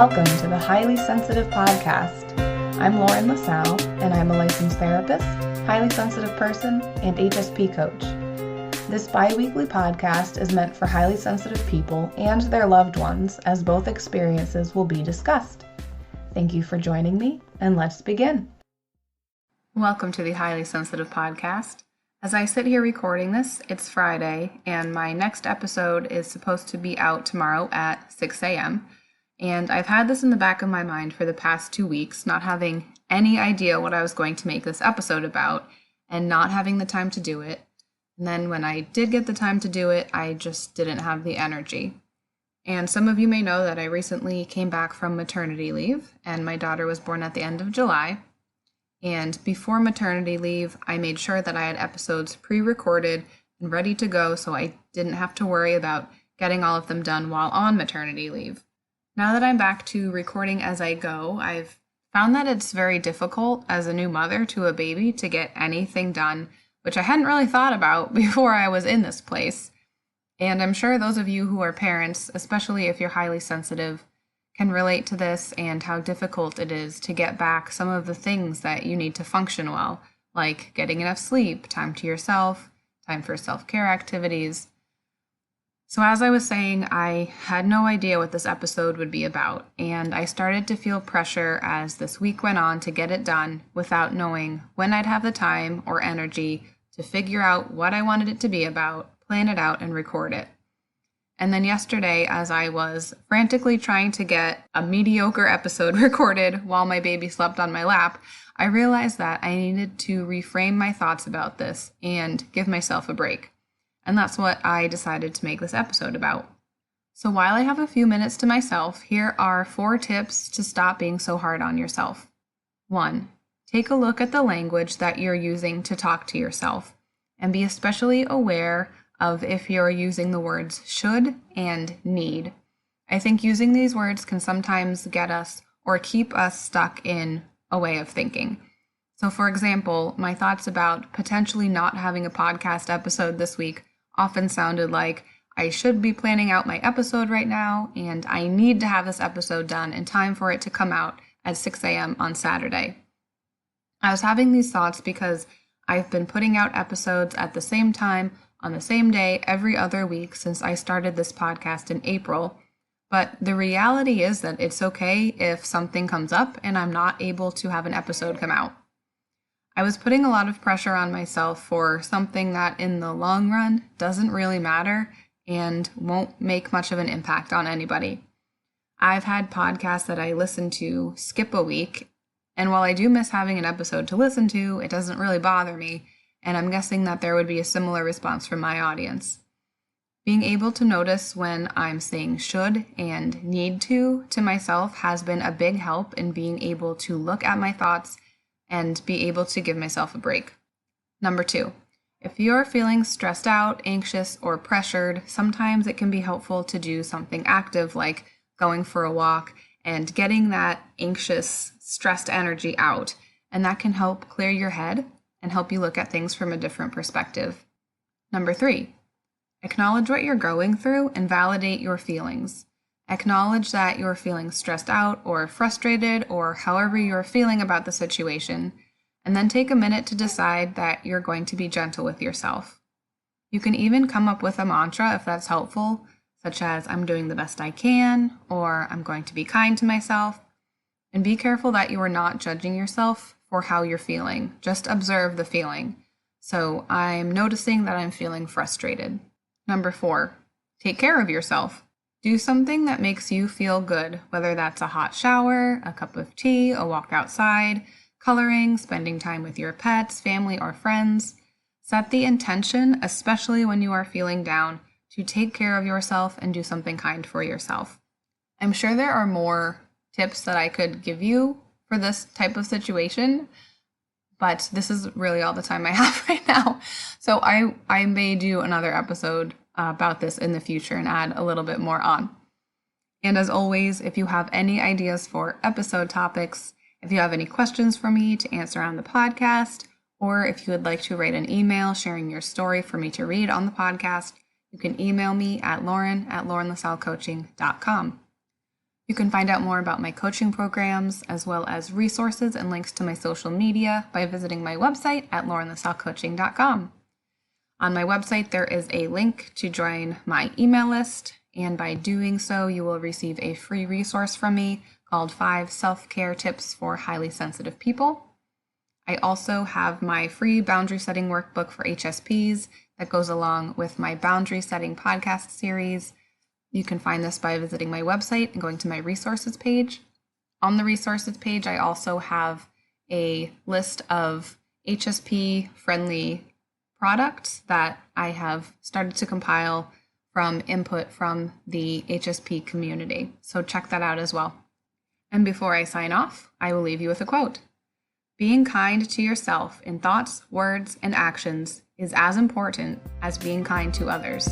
Welcome to the Highly Sensitive Podcast. I'm Lauren LaSalle, and I'm a licensed therapist, highly sensitive person, and HSP coach. This bi-weekly podcast is meant for highly sensitive people and their loved ones, as both experiences will be discussed. Thank you for joining me, and let's begin. Welcome to the Highly Sensitive Podcast. As I sit here recording this, it's Friday, and my next episode is supposed to be out tomorrow at 6 a.m., and I've had this in the back of my mind for the past 2 weeks, not having any idea what I was going to make this episode about, and not having the time to do it. And then when I did get the time to do it, I just didn't have the energy. And some of you may know that I recently came back from maternity leave, and my daughter was born at the end of July. And before maternity leave, I made sure that I had episodes pre-recorded and ready to go so I didn't have to worry about getting all of them done while on maternity leave. Now that I'm back to recording as I go, I've found that it's very difficult as a new mother to a baby to get anything done, which I hadn't really thought about before I was in this place. And I'm sure those of you who are parents, especially if you're highly sensitive, can relate to this and how difficult it is to get back some of the things that you need to function well, like getting enough sleep, time to yourself, time for self-care activities. So as I was saying, I had no idea what this episode would be about, and I started to feel pressure as this week went on to get it done without knowing when I'd have the time or energy to figure out what I wanted it to be about, plan it out, and record it. And then yesterday, as I was frantically trying to get a mediocre episode recorded while my baby slept on my lap, I realized that I needed to reframe my thoughts about this and give myself a break. And that's what I decided to make this episode about. So while I have a few minutes to myself, here are 4 tips to stop being so hard on yourself. 1. Take a look at the language that you're using to talk to yourself, and be especially aware of if you're using the words should and need. I think using these words can sometimes get us or keep us stuck in a way of thinking. So for example, my thoughts about potentially not having a podcast episode this week often sounded like I should be planning out my episode right now, and I need to have this episode done in time for it to come out at 6 a.m. on Saturday. I was having these thoughts because I've been putting out episodes at the same time on the same day every other week since I started this podcast in April, but the reality is that it's okay if something comes up and I'm not able to have an episode come out. I was putting a lot of pressure on myself for something that in the long run doesn't really matter and won't make much of an impact on anybody. I've had podcasts that I listen to skip a week, and while I do miss having an episode to listen to, it doesn't really bother me, and I'm guessing that there would be a similar response from my audience. Being able to notice when I'm saying should and need to myself has been a big help in being able to look at my thoughts and be able to give myself a break. Number 2, if you're feeling stressed out, anxious, or pressured, sometimes it can be helpful to do something active like going for a walk and getting that anxious, stressed energy out. And that can help clear your head and help you look at things from a different perspective. Number 3, acknowledge what you're going through and validate your feelings. Acknowledge that you're feeling stressed out or frustrated or however you're feeling about the situation, and then take a minute to decide that you're going to be gentle with yourself. You can even come up with a mantra if that's helpful, such as I'm doing the best I can, or I'm going to be kind to myself. And be careful that you are not judging yourself for how you're feeling. Just observe the feeling. So I'm noticing that I'm feeling frustrated. Number 4, take care of yourself. Do something that makes you feel good, whether that's a hot shower, a cup of tea, a walk outside, coloring, spending time with your pets, family, or friends. Set the intention, especially when you are feeling down, to take care of yourself and do something kind for yourself. I'm sure there are more tips that I could give you for this type of situation, but this is really all the time I have right now. So I may do another episode about this in the future and add a little bit more on. And as always, if you have any ideas for episode topics, if you have any questions for me to answer on the podcast, or if you would like to write an email sharing your story for me to read on the podcast, you can email me at lauren@laurenlasallecoaching.com. You can find out more about my coaching programs, as well as resources and links to my social media by visiting my website at laurenlassalcoaching.com. On my website, there is a link to join my email list, and by doing so, you will receive a free resource from me called 5 Self-Care Tips for Highly Sensitive People. I also have my free boundary setting workbook for HSPs that goes along with my boundary setting podcast series. You can find this by visiting my website and going to my resources page. On the resources page, I also have a list of HSP-friendly products that I have started to compile from input from the HSP community. So check that out as well. And before I sign off, I will leave you with a quote. Being kind to yourself in thoughts, words, and actions is as important as being kind to others.